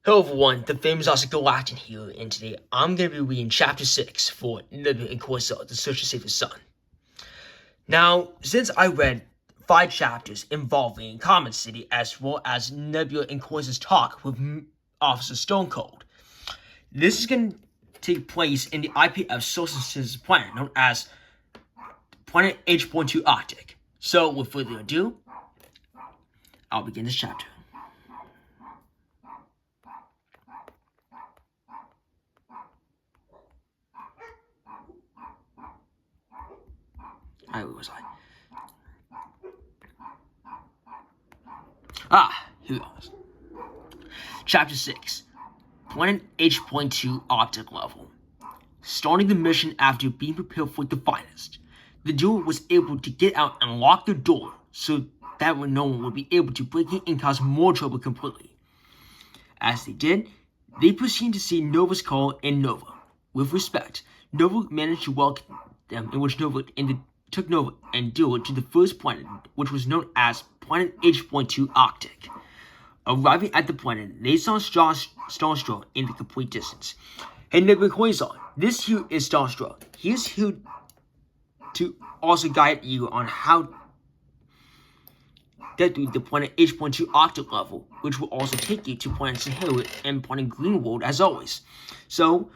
Hello everyone, the famous Oscar Galactic here, and today I'm going to be reading Chapter 6 for Nebula and Quasar, The Search to Save the Sun. Now, since I read 5 chapters involving Comet City as well as Nebula and Quasar's talk with Officer Stone Cold, this is going to take place in the IPF Solar System planet known as Planet H.2 Arctic. So, with further ado, I'll begin this chapter. Where was I? Here it goes. Chapter 6. Planet H.2 Arctic Level. Starting the mission after being prepared for the finest, the duo was able to get out and lock the door so that no one would be able to break in and cause more trouble completely. As they did, they proceeded to see Nova's call and Nova. With respect, Nova managed to welcome them, in which Nova took Nova and Duo to the first planet, which was known as Planet H.2 Arctic. Arriving at the planet, they saw Starstruck in the complete distance. Hey, Nebula Quasar, this here is Starstruck. He is here to also guide you on how to get through the Planet H.2 Arctic level, which will also take you to Planet Sahara and Planet Greenworld as always. So,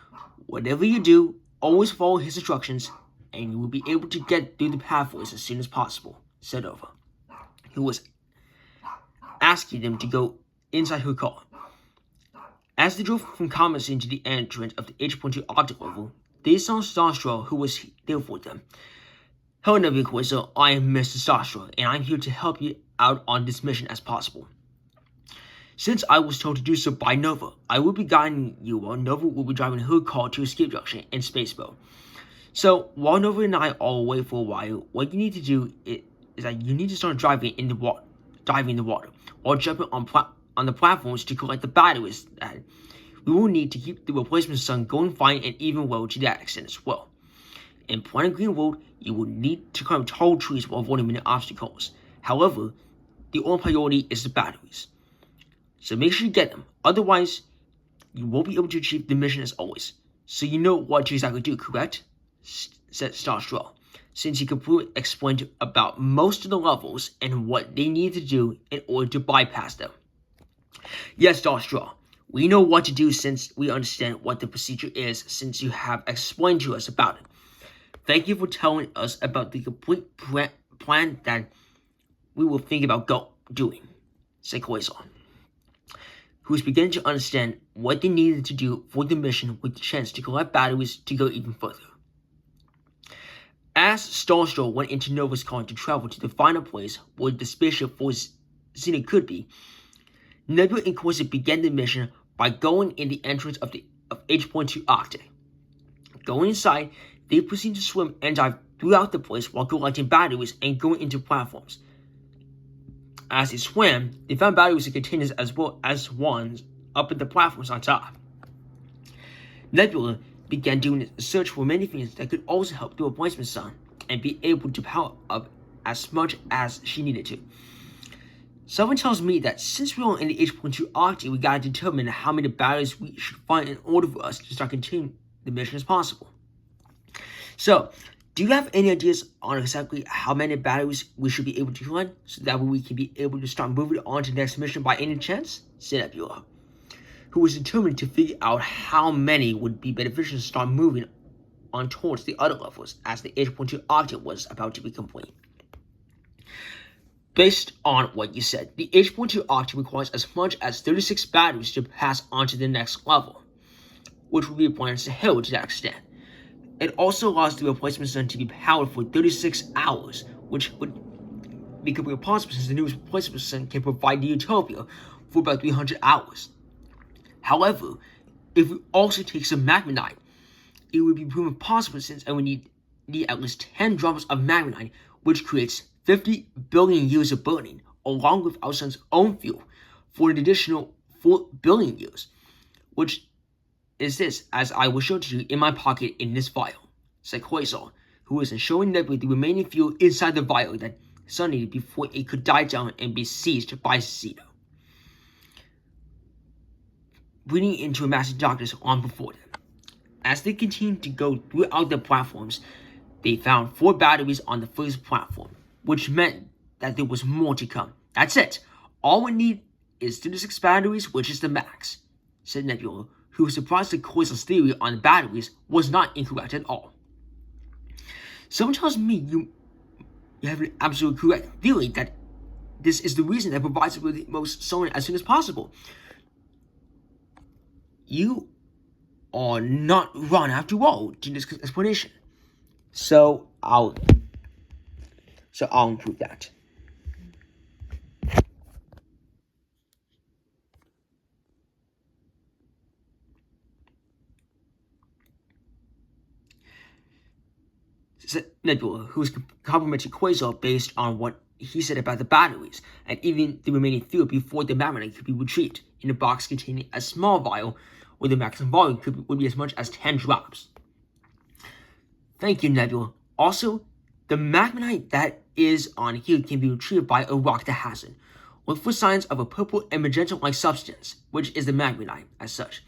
whatever you do, always follow his instructions, and you will be able to get through the pathways as soon as possible, said Nova, who was asking them to go inside her car. As they drove from Commerce into the entrance of the H.2 Arctic level, they saw Starstruck, who was there for them. Hello, Nebula Quasar, I am Mr. Starstruck, and I'm here to help you out on this mission as possible. Since I was told to do so by Nova, I will be guiding you while Nova will be driving her car to escape junction in space mode. So, while Nova and I are away for a while, what you need to do is that you need to start diving in the water, or jumping on the platforms to collect the batteries that we will need to keep the replacement sun going fine and even well to that extent as well. In Planet Greenworld, you will need to climb tall trees while avoiding many obstacles. However, the only priority is the batteries. So make sure you get them, otherwise you won't be able to achieve the mission as always. So you know what to exactly do, correct? Said Starstruck, since he completely explained about most of the levels and what they need to do in order to bypass them. Yes, Starstruck, we know what to do since we understand what the procedure is since you have explained to us about it. Thank you for telling us about the complete plan that we will think about doing, said Quasar, who was beginning to understand what they needed to do for the mission with the chance to collect batteries to go even further. As Starstruck went into Nova's car to travel to the final place where the spaceship for Xena could be, Nebula and Quasar began the mission by going in the entrance of H.2 Arctic. Going inside, they proceeded to swim and dive throughout the place while collecting batteries and going into platforms. As they swam, they found batteries in containers as well as ones up at the platforms on top. Nebula began doing a search for many things that could also help the replacement sun and be able to power up as much as she needed to. Someone tells me that since we're in the H.2 Arctic, we gotta determine how many batteries we should find in order for us to start continuing the mission as possible. So, do you have any ideas on exactly how many batteries we should be able to collect so that we can be able to start moving on to the next mission by any chance? Said Nebula, who was determined to figure out how many would be beneficial to start moving on towards the other levels as the H.2 Arctic was about to be complete. Based on what you said, the H.2 Arctic requires as much as 36 batteries to pass on to the next level, which will be Planet Sahara to that extent. It also allows the replacement sun to be powered for 36 hours, which would be completely possible since the newest replacement sun can provide the utopia for about 300 hours. However, if we also take some magmanite, it would be proven possible since I would need at least 10 drops of magmanite, which creates 50 billion years of burning, along with our sun's own fuel, for an additional 4 billion years, which is this, as I will show to you in my pocket in this vial, said Quasar, who was showing Nebula the remaining fuel inside the vial that sun needed before it could die down and be seized by Xena. breathing into a massive darkness on before them. As they continued to go throughout the platforms, they found 4 batteries on the first platform, which meant that there was more to come. That's it. All we need is 36 batteries, which is the max, said Nebula, who was surprised that Quasar's theory on the batteries was not incorrect at all. Someone tells me you have an absolutely correct theory that this is the reason that provides us with the most solar as soon as possible. You are not wrong after all to this explanation. So I'll improve that. Nebula, who was complimenting Quasar based on what he said about the batteries, and even the remaining fuel before the magnet could be retrieved in a box containing a small vial where the maximum volume would be as much as 10 drops. Thank you, Nebula. Also, the magmanite that is on here can be retrieved by a rock that has it. Look for signs of a purple and magenta-like substance, which is the magmanite as such.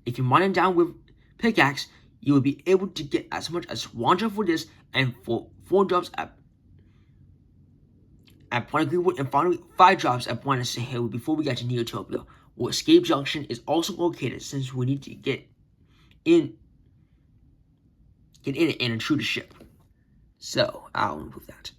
If you mine it down with pickaxe, you will be able to get as much as 1 drop for this and for 4 drops at Planet Greenwood, and finally 5 drops at Planet Sahara before we get to Neotopia, where Escape Junction is also located, since we need to get in and intrude the ship. So I'll improve that.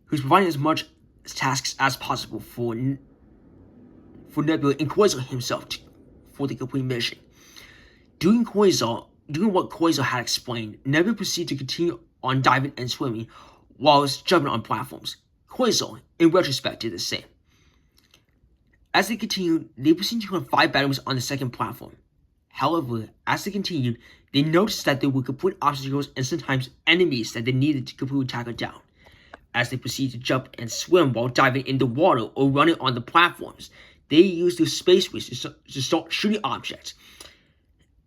Who's providing as much tasks as possible for Nebula and Quasar himself for the complete mission. Doing what Quasar had explained, Nebula proceeded to continue on diving and swimming whilst jumping on platforms. Quasar, in retrospect, did the same. As they continued, they proceeded to collect 5 batteries on the second platform. However, as they continued, they noticed that there were complete obstacles and sometimes enemies that they needed to completely tackle down. As they proceeded to jump and swim while diving in the water or running on the platforms, they used their space wings to start shooting objects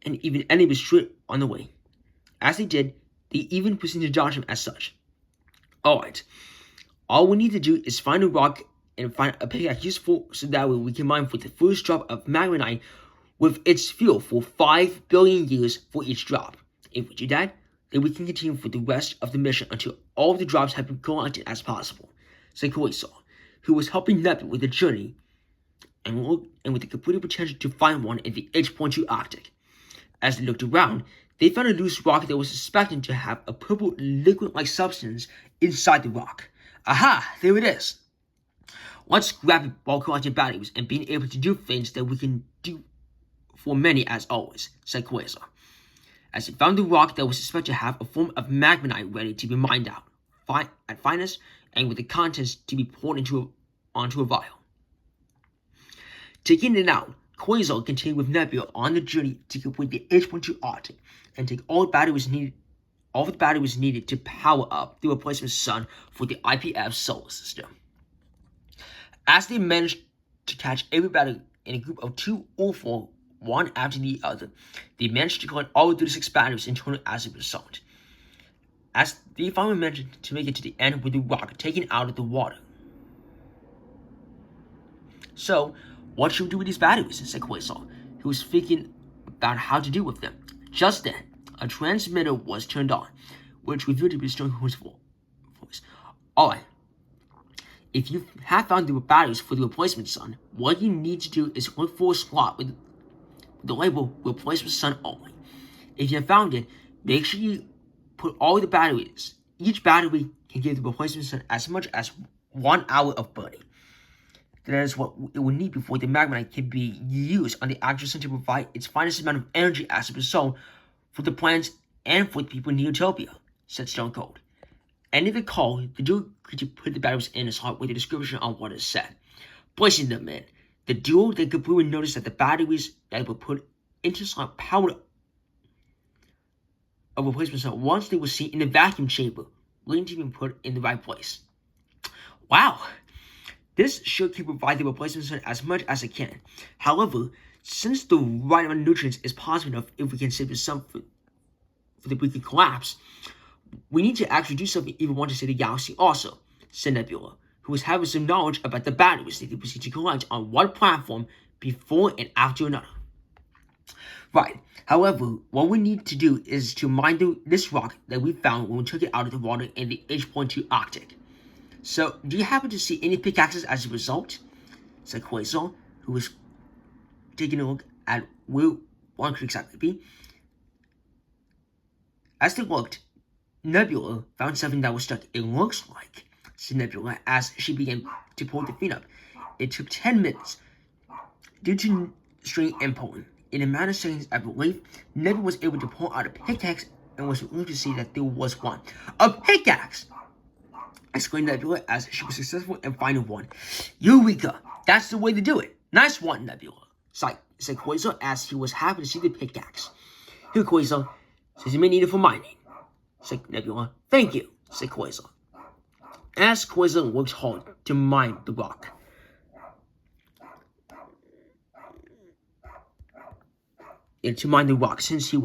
and even enemies straight on the way. As they did, they even proceeded to dodge them as such. Alright, all we need to do is find a rock and find a pickaxe useful so that way we can mine for the first drop of magmanite with its fuel for 5 billion years for each drop. If we do that, then we can continue for the rest of the mission until all of the drops have been collected as possible, said Quasar, who was helping Nebula with the journey and with the completed potential to find one in the H.2 Arctic. As they looked around, they found a loose rock that was suspected to have a purple liquid-like substance inside the rock. Aha! There it is! Let's grab it while collecting batteries and being able to do things that we can do for many as always, said Quasar, as he found the rock that was suspected to have a form of magmanite ready to be mined out, at finest, and with the contents to be poured onto a vial. Taking it out, Quasar continued with Nebula on the journey to complete the H.2 Arctic and take all the batteries needed to power up the replacement sun for the IPF solar system. As they managed to catch every battery in a group of 2 or 4, one after the other, they managed to collect all 36 batteries in total as a result. As they finally managed to make it to the end with the rock taken out of the water. So, what should we do with these batteries? Said Quasar, who was thinking about how to deal with them. Just then, a transmitter was turned on, which revealed to be Stone's voice. Alright, if you have found the batteries for the replacement sun, what you need to do is look for a slot with the label replacement sun only. If you have found it, make sure you put all the batteries. Each battery can give the replacement sun as much as 1 hour of burning. That is what it will need before the magmanite can be used on the actual sun to provide its finest amount of energy as a result for the plants and for the people in Neotopia, said Stone Cold. Ending the call, the duo could put the batteries in a slot with a description on what is said. Placing them in, the duo then completely noticed that the batteries that were put into the slot powered a replacement sun once they were seen in the vacuum chamber, waiting to be put in the right place. Wow! This should provide the replacement sun as much as it can. However, since the right amount of nutrients is possible enough if we can save the sun for the weekly collapse, We need to actually do something if we want to see the galaxy also, said Nebula, who was having some knowledge about the batteries that they proceed to collect on one platform before and after another. Right. However, what we need to do is to mine this rock that we found when we took it out of the water in the H.2 Arctic. So, do you happen to see any pickaxes as a result? Said Quasar, who was taking a look at where one could exactly be. As they looked, Nebula found something that was stuck. It looks like, said Nebula as she began to pull the feet up. It took 10 minutes. Due to string and pulling, in a matter of seconds, I believe, Nebula was able to pull out a pickaxe and was relieved to see that there was one. A pickaxe! Exclaimed Nebula as she was successful in finding one. Eureka! That's the way to do it. Nice one, Nebula, said Quasar as he was happy to see the pickaxe. Here, Quasar, says you may need it for mining, said Nebula. Thank you, said Quasar. As Quasar worked hard to mine the rock, since he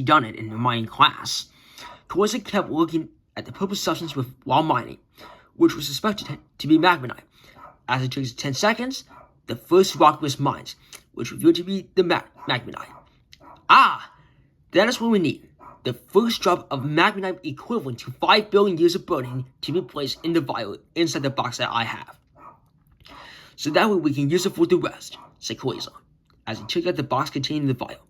done it in the mining class. Quasar kept looking at the purple substance while mining, which was suspected to be magmanite. As it took 10 seconds, the first rock was mined, which revealed to be the magmanite. Ah, that is what we need. The first drop of magmanite equivalent to 5 billion years of burning to be placed in the vial inside the box that I have. So that way we can use it for the rest, said Quasar, as he took out the box containing the vial.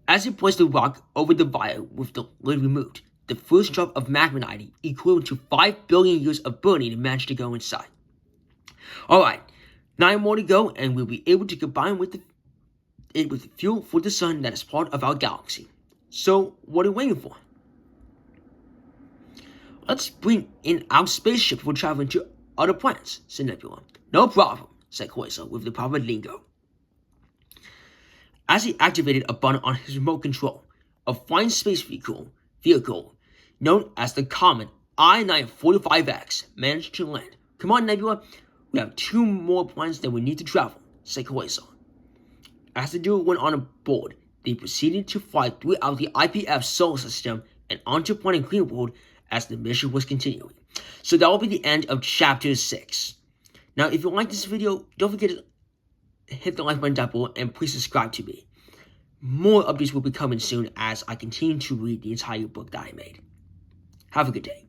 As he placed the rock over the vial with the lid removed, the first drop of magmanite equivalent to 5 billion years of burning managed to go inside. Alright, 9 more to go, and we'll be able to combine with the fuel for the sun that is part of our galaxy. So, what are we waiting for? Let's bring in our spaceship for traveling to other planets, said Nebula. No problem, said Quasar with the proper lingo. As he activated a button on his remote control, a flying space vehicle known as the Comet I-945X managed to land. Come on, Nebula, we have 2 more planets that we need to travel, said Quasar. As the duo went on board, they proceeded to fly throughout the IPF solar system and onto planet Greenworld as the mission was continuing. So that will be the end of Chapter 6. Now, if you like this video, don't forget to hit the like button down below and please subscribe to me. More updates will be coming soon as I continue to read the entire book that I made. Have a good day.